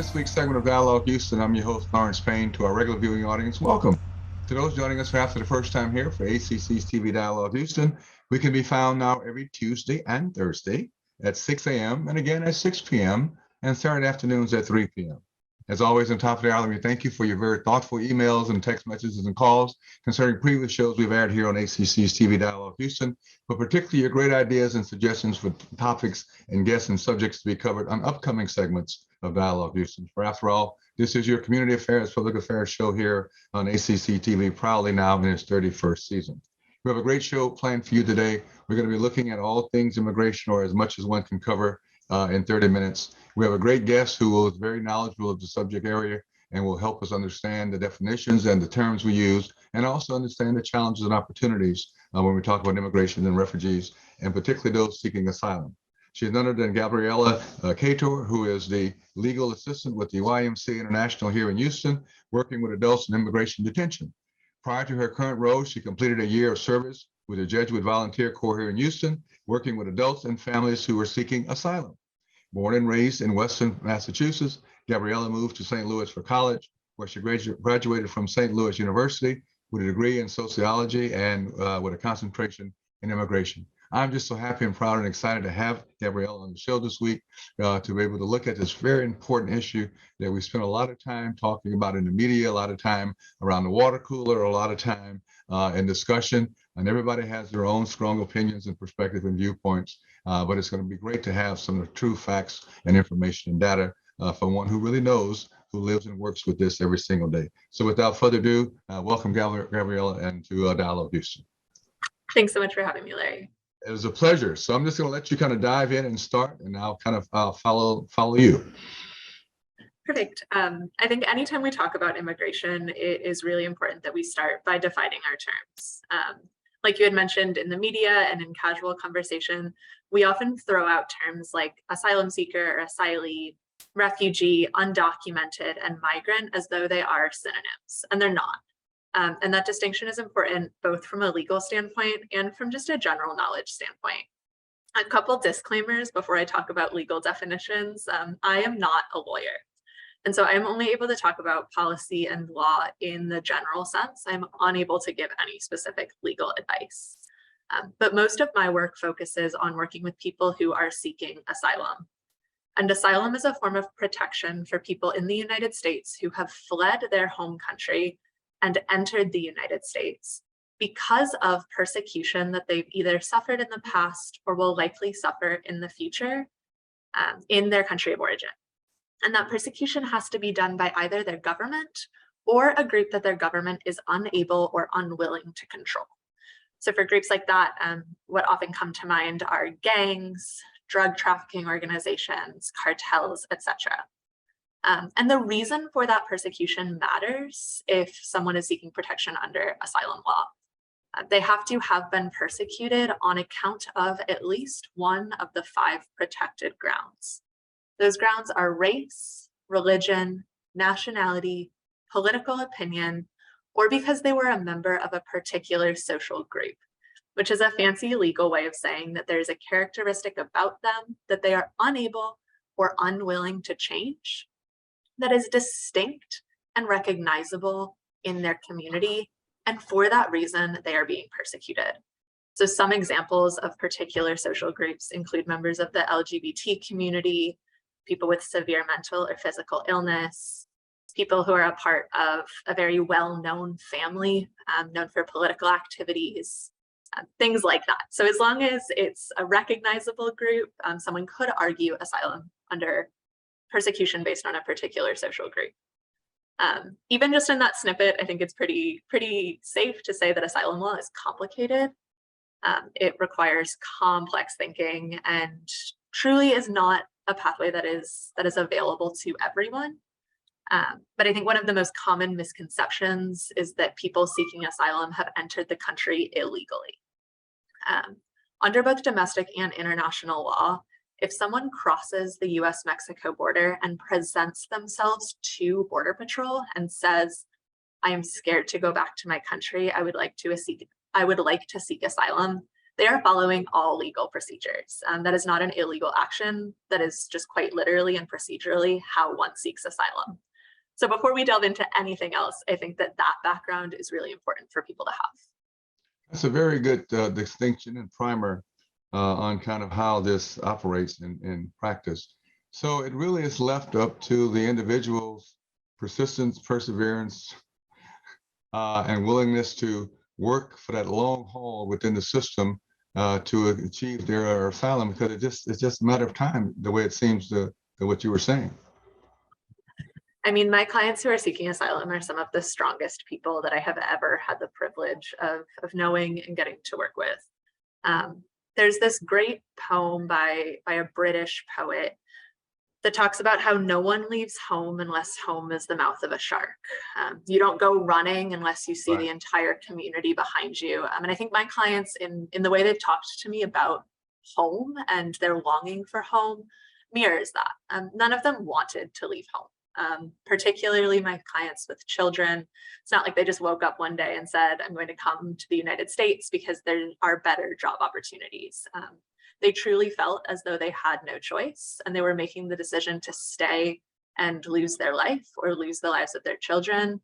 this week's segment of Dialogue Houston. I'm your host, Lawrence Payne. To our regular viewing audience, welcome. To those joining us perhaps for the first time here for ACC's TV Dialogue Houston, we can be found now every Tuesday and Thursday at 6 a.m. and again at 6 p.m. and Saturday afternoons at 3 p.m. As always, on top of the hour, we thank you for your very thoughtful emails and text messages and calls concerning previous shows we've aired here on ACC's TV Dialogue Houston, but particularly your great ideas and suggestions for topics and guests and subjects to be covered on upcoming segments of Dialogue Houston. For after all, this is your community affairs, public affairs show here on ACC TV, proudly now in its 31st season. We have a great show planned for you today. We're going to be looking at all things immigration, or as much as one can cover in 30 minutes. We have a great guest who is very knowledgeable of the subject area and will help us understand the definitions and the terms we use, and also understand the challenges and opportunities when we talk about immigration and refugees, and particularly those seeking asylum. She's none other than Gabriela Keator, who is the legal assistant with the YMCA International here in Houston, working with adults in immigration detention. Prior to her current role, she completed a year of service with the Jesuit Volunteer Corps here in Houston, working with adults and families who are seeking asylum. Born and raised in Western Massachusetts, Gabriela moved to St. Louis for college, where she graduated from St. Louis University with a degree in sociology and with a concentration in immigration. I'm just so happy and proud and excited to have Gabriela on the show this week to be able to look at this very important issue that we spent a lot of time talking about in the media, a lot of time around the water cooler, a lot of time in discussion, and everybody has their own strong opinions and perspectives and viewpoints, but it's going to be great to have some of the true facts and information and data from one who really knows, who lives and works with this every single day. So without further ado, welcome Gabriela and to Dialogue Houston. Thanks so much for having me, Larry. It was a pleasure. So I'm just going to let you kind of dive in and start, and I'll kind of follow you. Perfect. I think anytime we talk about immigration, it is really important that we start by defining our terms. Like you had mentioned in the media and in casual conversation, we often throw out terms like asylum seeker or asylee, refugee, undocumented, and migrant as though they are synonyms, and they're not. And that distinction is important both from a legal standpoint and from just a general knowledge standpoint. A couple disclaimers before I talk about legal definitions. I am not a lawyer. And so I'm only able to talk about policy and law in the general sense. I'm unable to give any specific legal advice. But most of my work focuses on working with people who are seeking asylum. And asylum is a form of protection for people in the United States who have fled their home country and entered the United States because of persecution that they've either suffered in the past or will likely suffer in the future in their country of origin. And that persecution has to be done by either their government or a group that their government is unable or unwilling to control. So for groups like that, what often come to mind are gangs, drug trafficking organizations, cartels, etc. And the reason for that persecution matters if someone is seeking protection under asylum law. They have to have been persecuted on account of at least one of the 5 protected grounds. Those grounds are race, religion, nationality, political opinion, or because they were a member of a particular social group, which is a fancy legal way of saying that there's a characteristic about them that they are unable or unwilling to change that is distinct and recognizable in their community, and for that reason, they are being persecuted. So some examples of particular social groups include members of the LGBT community, people with severe mental or physical illness, people who are a part of a very well-known family, known for political activities, things like that. So as long as it's a recognizable group, someone could argue asylum under persecution based on a particular social group. Even just in that snippet, I think it's pretty safe to say that asylum law is complicated. It requires complex thinking and truly is not a pathway that is available to everyone. But I think one of the most common misconceptions is that people seeking asylum have entered the country illegally. Under both domestic and international law, if someone crosses the US-Mexico border and presents themselves to Border Patrol and says, I am scared to go back to my country, I would like to seek asylum, they are following all legal procedures. That is not an illegal action. That is just quite literally and procedurally how one seeks asylum. So before we delve into anything else, I think that that background is really important for people to have. That's a very good distinction and primer on kind of how this operates in practice. So it really is left up to the individual's persistence, perseverance, and willingness to work for that long haul within the system to achieve their asylum, because it's just a matter of time, the way it seems to what you were saying. I mean, my clients who are seeking asylum are some of the strongest people that I have ever had the privilege of knowing and getting to work with. There's this great poem by a British poet that talks about how no one leaves home unless home is the mouth of a shark. You don't go running unless you see Right. the entire community behind you. And I think my clients, in the way they've talked to me about home and their longing for home, mirrors that. None of them wanted to leave home. Particularly my clients with children. It's not like they just woke up one day and said, I'm going to come to the United States because there are better job opportunities. They truly felt as though they had no choice, and they were making the decision to stay and lose their life or lose the lives of their children,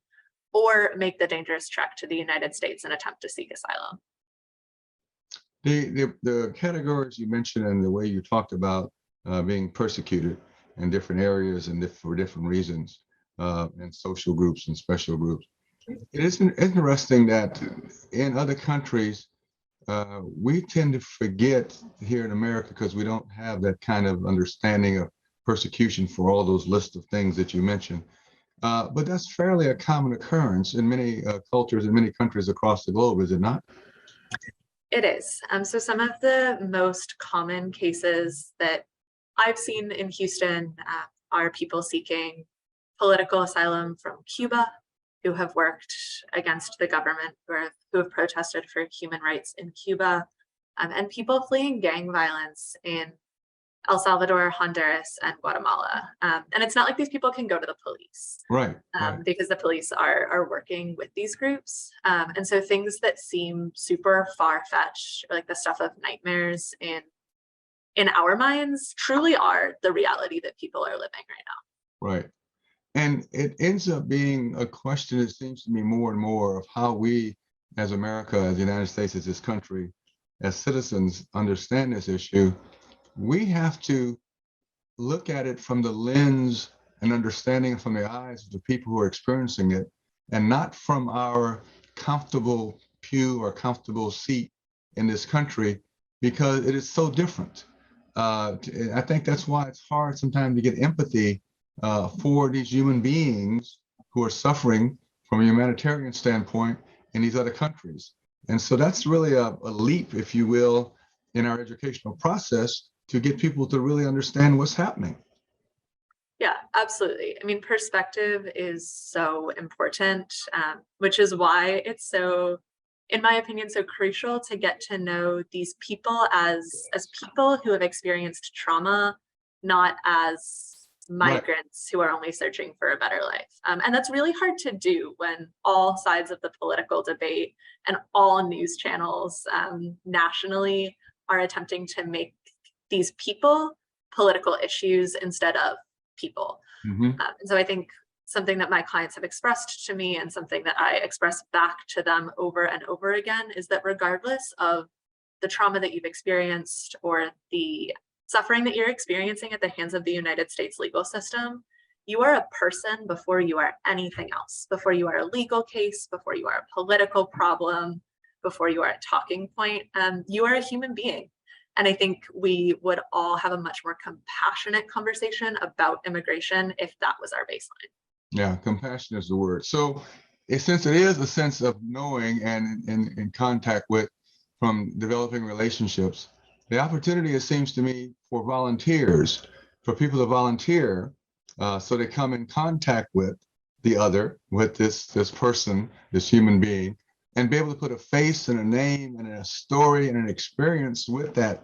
or make the dangerous trek to the United States and attempt to seek asylum. The categories you mentioned and the way you talked about being persecuted in different areas and for different reasons, and social groups and special groups. It is interesting that in other countries, we tend to forget here in America, because we don't have that kind of understanding of persecution for all those lists of things that you mentioned. But that's fairly a common occurrence in many cultures in many countries across the globe, is it not? It is. So some of the most common cases that I've seen in Houston are people seeking political asylum from Cuba, who have worked against the government, or who have protested for human rights in Cuba, and people fleeing gang violence in El Salvador, Honduras, and Guatemala. And it's not like these people can go to the police, Right. because the police are working with these groups. And so things that seem super far-fetched, like the stuff of nightmares in our minds, truly are the reality that people are living right now. Right. And it ends up being a question, it seems to me, more and more of how we, as America, as the United States, as this country, as citizens, understand this issue. We have to look at it from the lens and understanding from the eyes of the people who are experiencing it, and not from our comfortable pew or comfortable seat in this country, because it is so different. I think that's why it's hard sometimes to get empathy for these human beings who are suffering from a humanitarian standpoint in these other countries. And so that's really a leap, if you will, in our educational process to get people to really understand what's happening. Yeah, absolutely. I mean, perspective is so important, which is why it's so, in my opinion, so crucial to get to know these people as people who have experienced trauma, not as migrants who are only searching for a better life. And that's really hard to do when all sides of the political debate and all news channels nationally are attempting to make these people political issues instead of people. Mm-hmm. And so I think something that my clients have expressed to me, and something that I express back to them over and over again, is that regardless of the trauma that you've experienced or the suffering that you're experiencing at the hands of the United States legal system, you are a person before you are anything else, before you are a legal case, before you are a political problem, before you are a talking point. You are a human being. And I think we would all have a much more compassionate conversation about immigration if that was our baseline. Yeah, compassion is the word. So since it is a sense of knowing and in contact with, from developing relationships, the opportunity, it seems to me, for volunteers, for people to volunteer, so they come in contact with the other, with this person, this human being, and be able to put a face and a name and a story and an experience with that,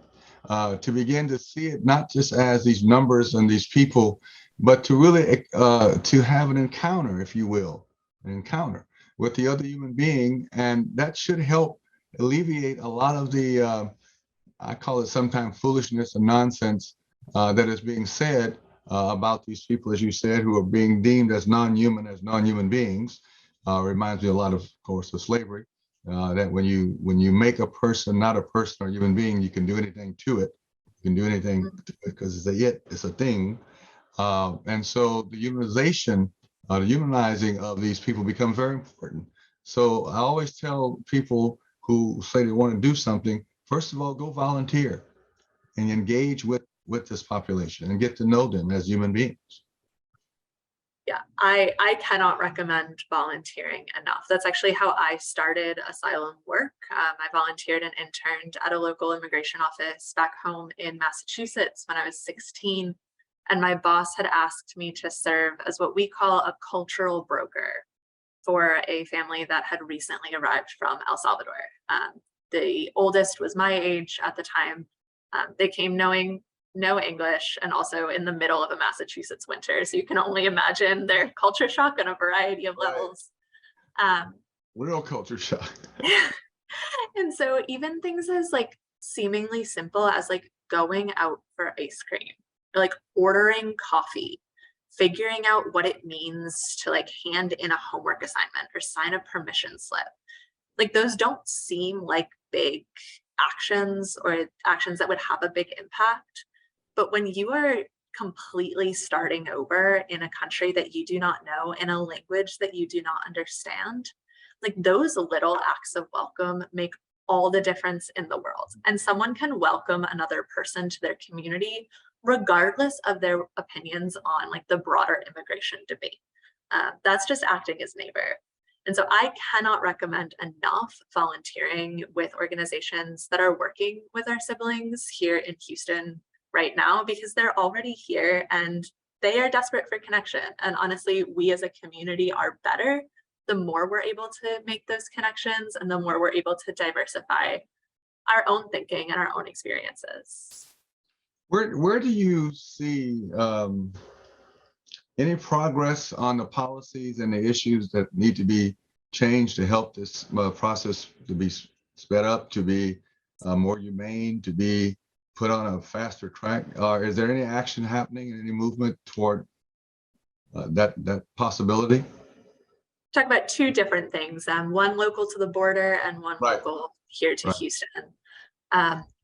to begin to see it not just as these numbers and these people, but to really to have an encounter, if you will, an encounter with the other human being. And that should help alleviate a lot of the, I call it sometimes foolishness and nonsense that is being said about these people, as you said, who are being deemed as non-human beings. Reminds me a lot of course, of slavery. That when you make a person not a person or human being, you can do anything to it. You can do anything because it's a thing. And so the humanization, the humanizing of these people becomes very important. So I always tell people who say they want to do something, first of all, go volunteer and engage with this population and get to know them as human beings. Yeah, I cannot recommend volunteering enough. That's actually how I started asylum work. I volunteered and interned at a local immigration office back home in Massachusetts when I was 16. And my boss had asked me to serve as what we call a cultural broker for a family that had recently arrived from El Salvador. The oldest was my age at the time. They came knowing no English and also in the middle of a Massachusetts winter. So you can only imagine their culture shock on a variety of levels. Real culture shock. And so even things as like seemingly simple as like going out for ice cream, or like ordering coffee, figuring out what it means to like hand in a homework assignment or sign a permission slip. Like those don't seem like big actions or actions that would have a big impact. But when you are completely starting over in a country that you do not know, in a language that you do not understand, like those little acts of welcome make all the difference in the world. And someone can welcome another person to their community regardless of their opinions on like the broader immigration debate. That's just acting as neighbor. And so I cannot recommend enough volunteering with organizations that are working with our siblings here in Houston right now, because they're already here and they are desperate for connection. And honestly, we as a community are better the more we're able to make those connections and the more we're able to diversify our own thinking and our own experiences. Where do you see any progress on the policies and the issues that need to be changed to help this process to be sped up, to be more humane, to be put on a faster track? Is there any action happening and any movement toward that possibility? Talk about two different things, one local to the border and one Right. local here to Right. Houston.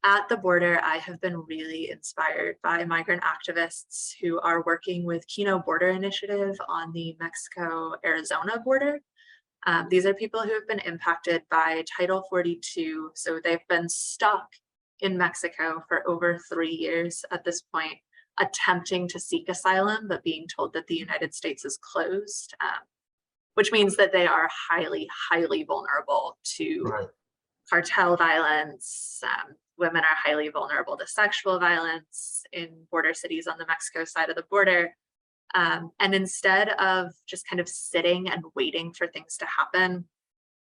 At the border, I have been really inspired by migrant activists who are working with Kino Border Initiative on the Mexico-Arizona border. These are people who have been impacted by Title 42. So they've been stuck in Mexico for over 3 years at this point, attempting to seek asylum, but being told that the United States is closed, which means that they are highly, highly vulnerable to Right. cartel violence. Women are highly vulnerable to sexual violence in border cities on the Mexico side of the border. And instead of just kind of sitting and waiting for things to happen,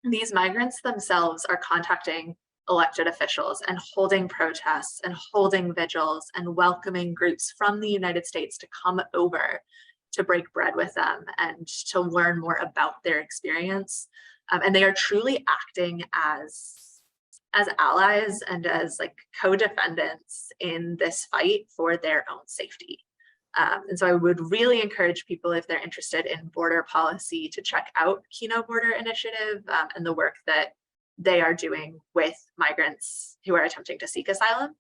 these migrants themselves are contacting elected officials and holding protests and holding vigils and welcoming groups from the United States to come over to break bread with them and to learn more about their experience. And they are truly acting as allies and as like co-defendants in this fight for their own safety. And so I would really encourage people, if they're interested in border policy, to check out Kino Border Initiative and the work that they are doing with migrants who are attempting to seek asylum.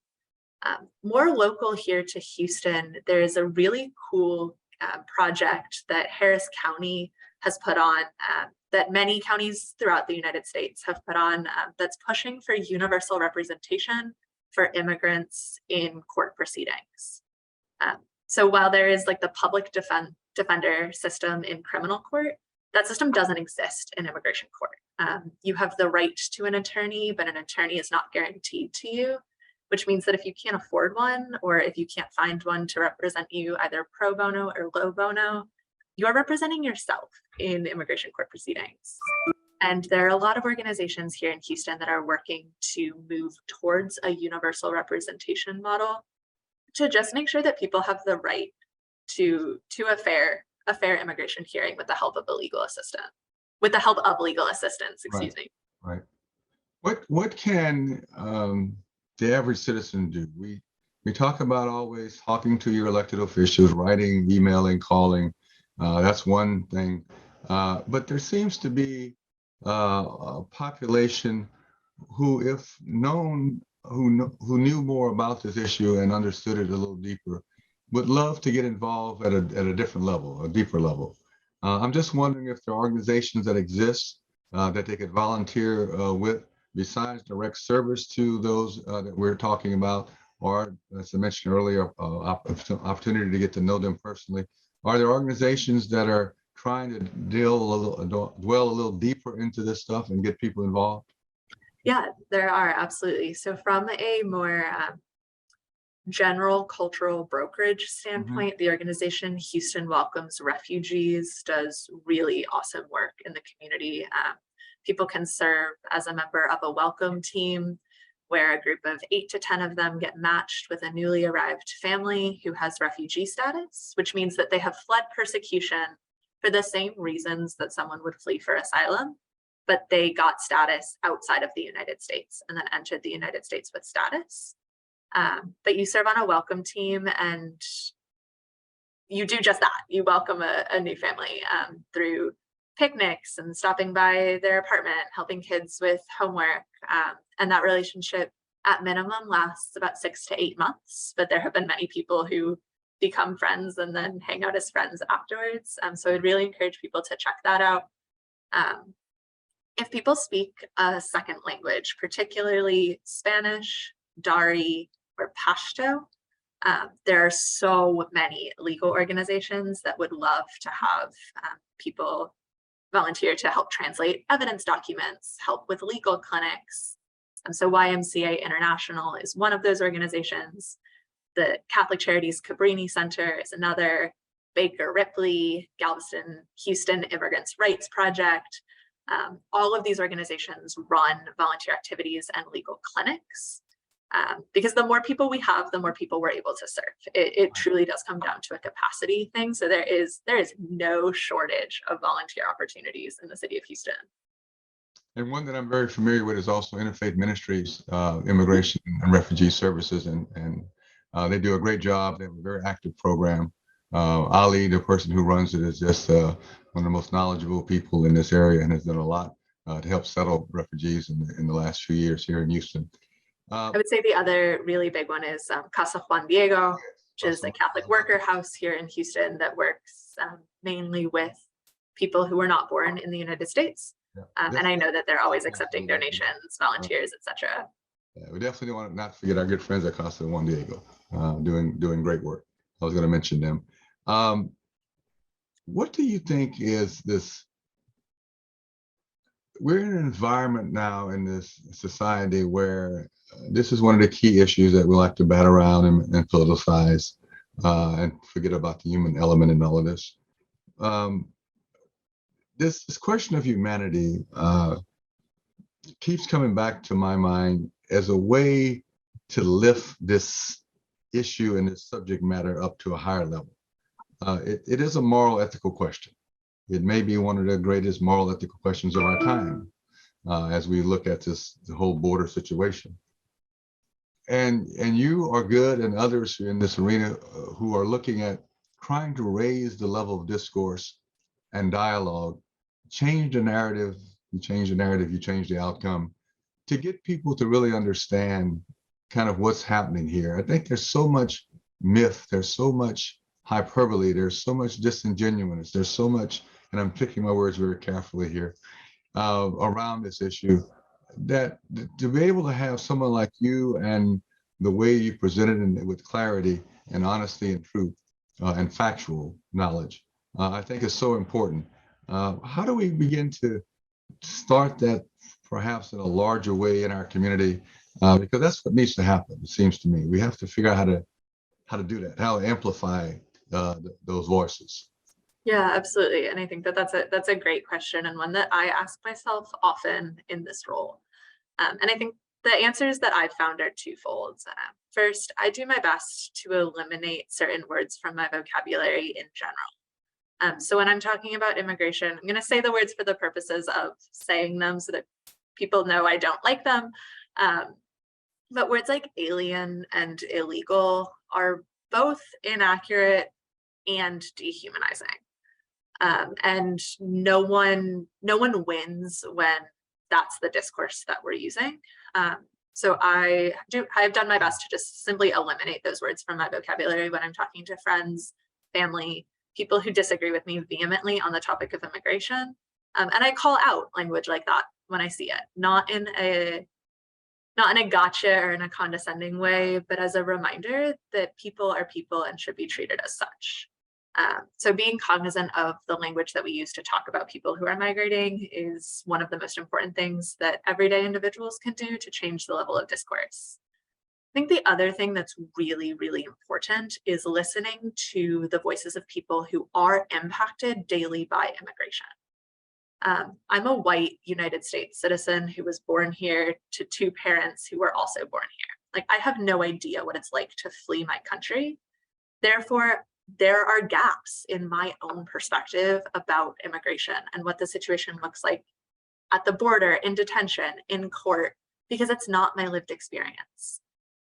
More local here to Houston, there is a really cool project that Harris County has put on, that many counties throughout the United States have put on, that's pushing for universal representation for immigrants in court proceedings. So while there is like the public defender system in criminal court, that system doesn't exist in immigration court. You have the right to an attorney, but an attorney is not guaranteed to you, which means that if you can't afford one, or if you can't find one to represent you either pro bono or low bono, you're representing yourself in immigration court proceedings. And there are a lot of organizations here in Houston that are working to move towards a universal representation model to just make sure that people have the right to a fair immigration hearing with the help of a legal assistant, with the help of legal assistance, excuse me. Right. What can the average citizen do? We talk about always talking to your elected officials, writing, emailing, calling. That's one thing. But there seems to be a population who, if known, who knew more about this issue and understood it a little deeper, would love to get involved at a different level, a deeper level. I'm just wondering if there are organizations that exist that they could volunteer with, besides direct service to those that we're talking about, or as I mentioned earlier, opportunity to get to know them personally. Are there organizations that are trying to dwell a little deeper into this stuff and get people involved? Yeah, there are, absolutely. So from a more general cultural brokerage Mhm. standpoint, the organization Houston Welcomes Refugees does really awesome work in the community. People can serve as a member of a welcome team where a group of 8 to 10 of them get matched with a newly arrived family who has refugee status, which means that they have fled persecution for the same reasons that someone would flee for asylum, but they got status outside of the United States and then entered the United States with status. But you serve on a welcome team and you do just that. You welcome a new family through picnics and stopping by their apartment, helping kids with homework. And that relationship at minimum lasts about 6 to 8 months. But there have been many people who become friends and then hang out as friends afterwards. So I'd really encourage people to check that out. Um, if people speak a second language, particularly Spanish, Dari, or Pashto, there are so many legal organizations that would love to have people volunteer to help translate evidence documents, help with legal clinics. So YMCA International is one of those organizations. The Catholic Charities Cabrini Center is another. Baker Ripley, Galveston, Houston Immigrants' Rights Project. All of these organizations run volunteer activities and legal clinics. Because the more people we have, the more people we're able to serve. It truly does come down to a capacity thing. So there is no shortage of volunteer opportunities in the city of Houston. And one that I'm very familiar with is also Interfaith Ministries, Immigration and Refugee Services, and they do a great job. They have a very active program. Ali, the person who runs it, is just one of the most knowledgeable people in this area and has done a lot to help settle refugees in the last few years here in Houston. I would say the other really big one is Casa Juan Diego, which is a Catholic worker house here in Houston that works mainly with people who were not born in the United States. And I know that they're always accepting donations, volunteers, etc. Yeah, we definitely don't want to not forget our good friends at Casa Juan Diego, doing great work. I was going to mention them. What do you think is this? We're in an environment now in this society where this is one of the key issues that we like to bat around and politicize and forget about the human element in all of this. Um, this question of humanity keeps coming back to my mind as a way to lift this issue and this subject matter up to a higher level. It is a moral, ethical question. It may be one of the greatest moral, ethical questions of our time as we look at the whole border situation. And you are good, and others in this arena who are looking at trying to raise the level of discourse and dialogue, change the narrative. You change the narrative, you change the outcome, to get people to really understand kind of what's happening here. I think there's so much myth, there's so much hyperbole, there's so much disingenuousness, there's so much, and I'm picking my words very carefully here, around this issue, that to be able to have someone like you and the way you presented it with clarity and honesty and truth and factual knowledge, I think is so important. How do we begin to start that perhaps in a larger way in our community? Because that's what needs to happen, it seems to me. We have to figure out how to do that, how to amplify those voices. Yeah, absolutely. And I think that that's a great question and one that I ask myself often in this role. And I think the answers that I've found are twofold. First, I do my best to eliminate certain words from my vocabulary in general. So when I'm talking about immigration, I'm going to say the words for the purposes of saying them so that people know I don't like them. But words like alien and illegal are both inaccurate and dehumanizing. And no one wins when that's the discourse that we're using. So I've done my best to just simply eliminate those words from my vocabulary when I'm talking to friends, family, people who disagree with me vehemently on the topic of immigration. And I call out language like that when I see it, not in a gotcha or in a condescending way, but as a reminder that people are people and should be treated as such. So being cognizant of the language that we use to talk about people who are migrating is one of the most important things that everyday individuals can do to change the level of discourse. I think the other thing that's really, really important is listening to the voices of people who are impacted daily by immigration. I'm a white United States citizen who was born here to two parents who were also born here. Like, I have no idea what it's like to flee my country. Therefore, there are gaps in my own perspective about immigration and what the situation looks like at the border, in detention, in court, because it's not my lived experience.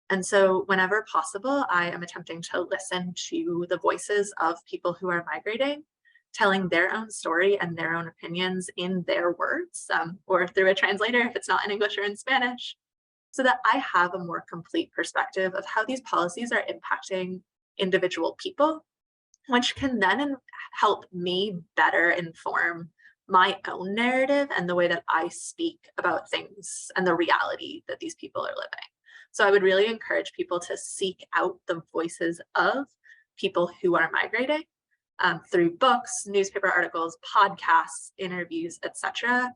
And so whenever possible, I am attempting to listen to the voices of people who are migrating, telling their own story and their own opinions in their words, or through a translator if it's not in English or in Spanish, so that I have a more complete perspective of how these policies are impacting individual people, which can then help me better inform my own narrative and the way that I speak about things and the reality that these people are living. So I would really encourage people to seek out the voices of people who are migrating through books, newspaper articles, podcasts, interviews, etc.,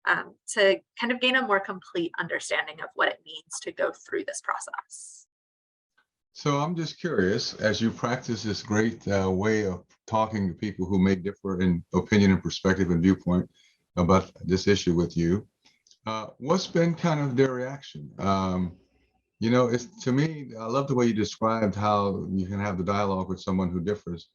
to kind of gain a more complete understanding of what it means to go through this process. So I'm just curious, as you practice this great way of talking to people who may differ in opinion and perspective and viewpoint about this issue with you, what's been kind of their reaction? It's, to me, I love the way you described how you can have the dialogue with someone who differs.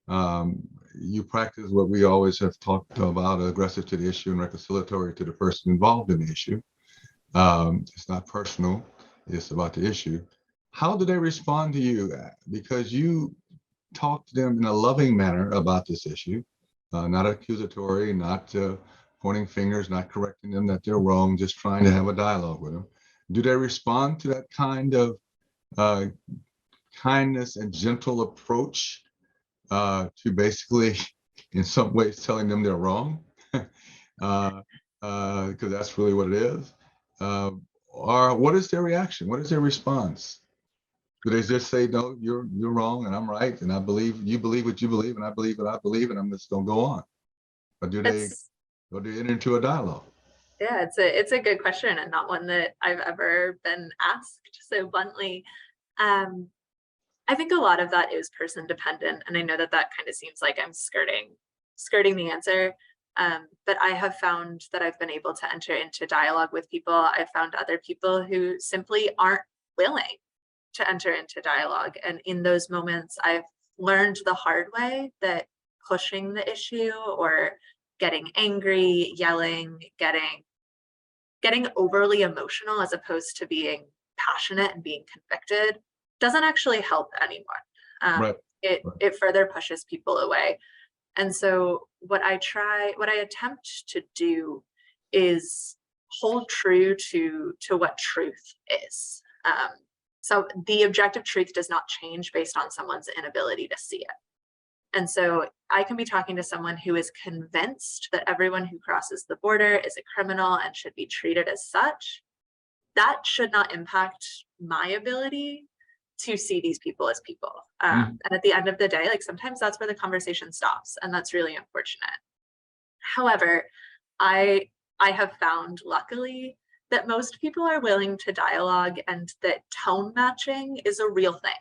You practice what we always have talked about, aggressive to the issue and reconciliatory to the person involved in the issue. It's not personal, it's about the issue. How do they respond to you? Because you talk to them in a loving manner about this issue, not accusatory, not pointing fingers, not correcting them that they're wrong, just trying to have a dialogue with them. Do they respond to that kind of kindness and gentle approach to basically, in some ways, telling them they're wrong? Because that's really what it is. Or what is their reaction? What is their response? Do they just say, no, you're wrong and I'm right, and I believe you believe what you believe and I believe what I believe, and I'm just gonna go on? Or do they enter into a dialogue? Yeah, it's a good question, and not one that I've ever been asked so bluntly. I think a lot of that is person dependent, and I know that kind of seems like I'm skirting the answer. But I have found that I've been able to enter into dialogue with people. I've found other people who simply aren't willing to enter into dialogue. And in those moments, I've learned the hard way that pushing the issue or getting angry, yelling, getting overly emotional as opposed to being passionate and being convicted doesn't actually help anyone. Right. It further pushes people away. And so what I attempt to do is hold true to what truth is. So the objective truth does not change based on someone's inability to see it. And so I can be talking to someone who is convinced that everyone who crosses the border is a criminal and should be treated as such. That should not impact my ability to see these people as people. And at the end of the day, like, sometimes that's where the conversation stops, and that's really unfortunate. However, I have found, luckily, that most people are willing to dialogue and that tone matching is a real thing.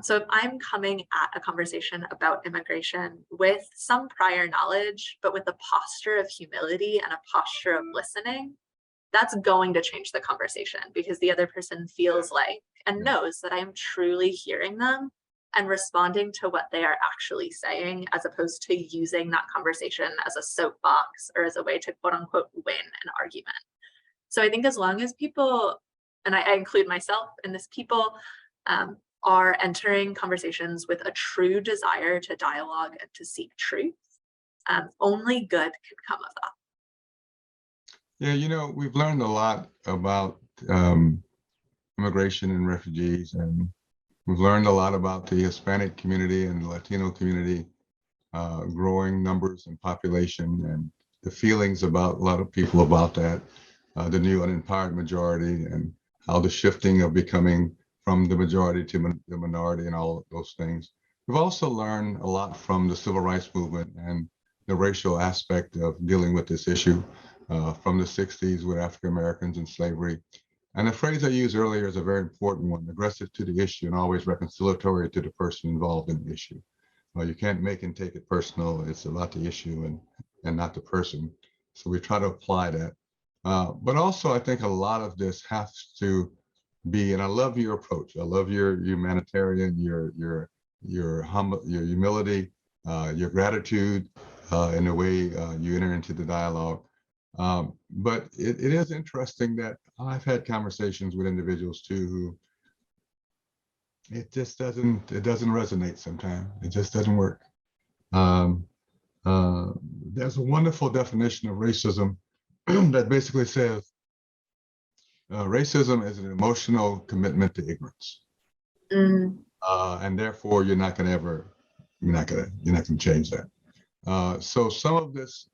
So if I'm coming at a conversation about immigration with some prior knowledge, but with a posture of humility and a posture of listening, that's going to change the conversation, because the other person feels like and knows that I am truly hearing them and responding to what they are actually saying, as opposed to using that conversation as a soapbox or as a way to quote unquote win an argument. So I think as long as people, and I include myself in this, people are entering conversations with a true desire to dialogue and to seek truth, only good can come of that. Yeah, we've learned a lot about immigration and refugees, and we've learned a lot about the Hispanic community and the Latino community, growing numbers and population, and the feelings about a lot of people about that, the new unempowered majority, and how the shifting of becoming from the majority to the minority and all of those things. We've also learned a lot from the civil rights movement and the racial aspect of dealing with this issue, from the 60s with African Americans and slavery. And the phrase I used earlier is a very important one: aggressive to the issue and always reconciliatory to the person involved in the issue. You can't make and take it personal. It's about the issue and not the person. So we try to apply that. But also, I think a lot of this has to be, and I love your approach. I love your humanitarian, your humility, your gratitude, in the way you enter into the dialogue. But it is interesting that I've had conversations with individuals too who it doesn't resonate sometimes. It just doesn't work. Um, there's a wonderful definition of racism that basically says racism is an emotional commitment to ignorance, and therefore you're not gonna change that. So some of this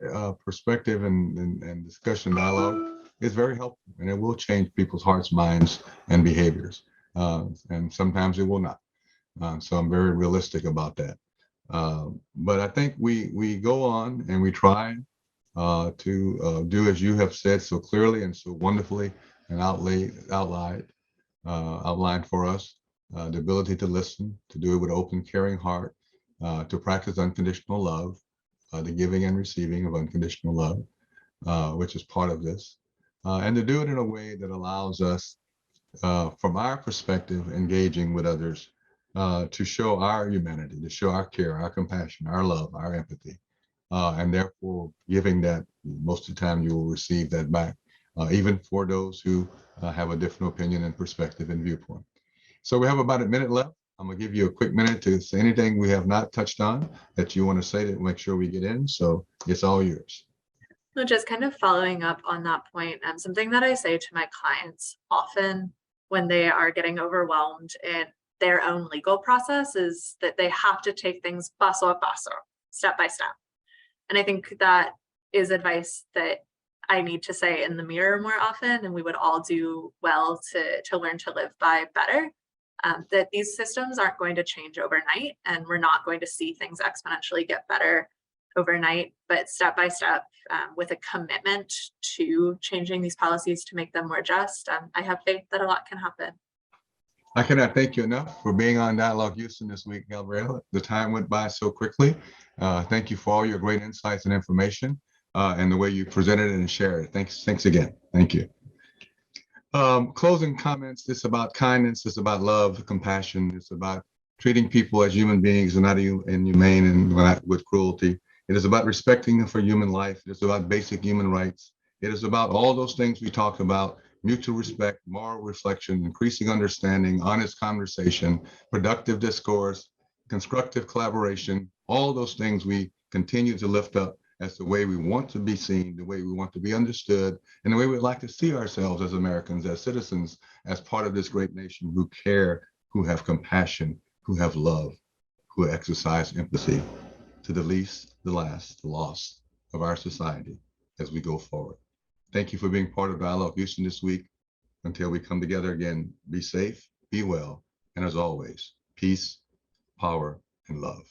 perspective and discussion dialogue is very helpful, and it will change people's hearts, minds, and behaviors. And sometimes it will not. So I'm very realistic about that. But I think we go on and we try to do as you have said so clearly and so wonderfully and outlined for us, the ability to listen, to do it with open, caring heart, to practice unconditional love, the giving and receiving of unconditional love, which is part of this, and to do it in a way that allows us, from our perspective, engaging with others, to show our humanity, to show our care, our compassion, our love, our empathy, and therefore giving that. Most of the time, you will receive that back, even for those who have a different opinion and perspective and viewpoint. So we have about a minute left. I'm gonna give you a quick minute to say anything we have not touched on that you want to say to make sure we get in. So it's all yours. So just kind of following up on that point, something that I say to my clients often when they are getting overwhelmed in their own legal process is that they have to take things paso a paso, step by step. And I think that is advice that I need to say in the mirror more often, and we would all do well to learn to live by better. That these systems aren't going to change overnight, and we're not going to see things exponentially get better overnight, but step by step, with a commitment to changing these policies to make them more just, I have faith that a lot can happen. I cannot thank you enough for being on Dialogue Houston this week, Gabriela. The time went by so quickly. Thank you for all your great insights and information, and the way you presented it and shared it. Thanks again. Thank you. Closing comments. It's about kindness. It's about love, compassion. It's about treating people as human beings and not inhumane and with cruelty. It is about respecting them for human life. It's about basic human rights. It is about all those things we talked about: mutual respect, moral reflection, increasing understanding, honest conversation, productive discourse, constructive collaboration. All those things we continue to lift up as the way we want to be seen, the way we want to be understood, and the way we'd like to see ourselves as Americans, as citizens, as part of this great nation who care, who have compassion, who have love, who exercise empathy to the least, the last, the lost of our society as we go forward. Thank you for being part of Dialogue Houston this week. Until we come together again, be safe, be well, and as always, peace, power, and love.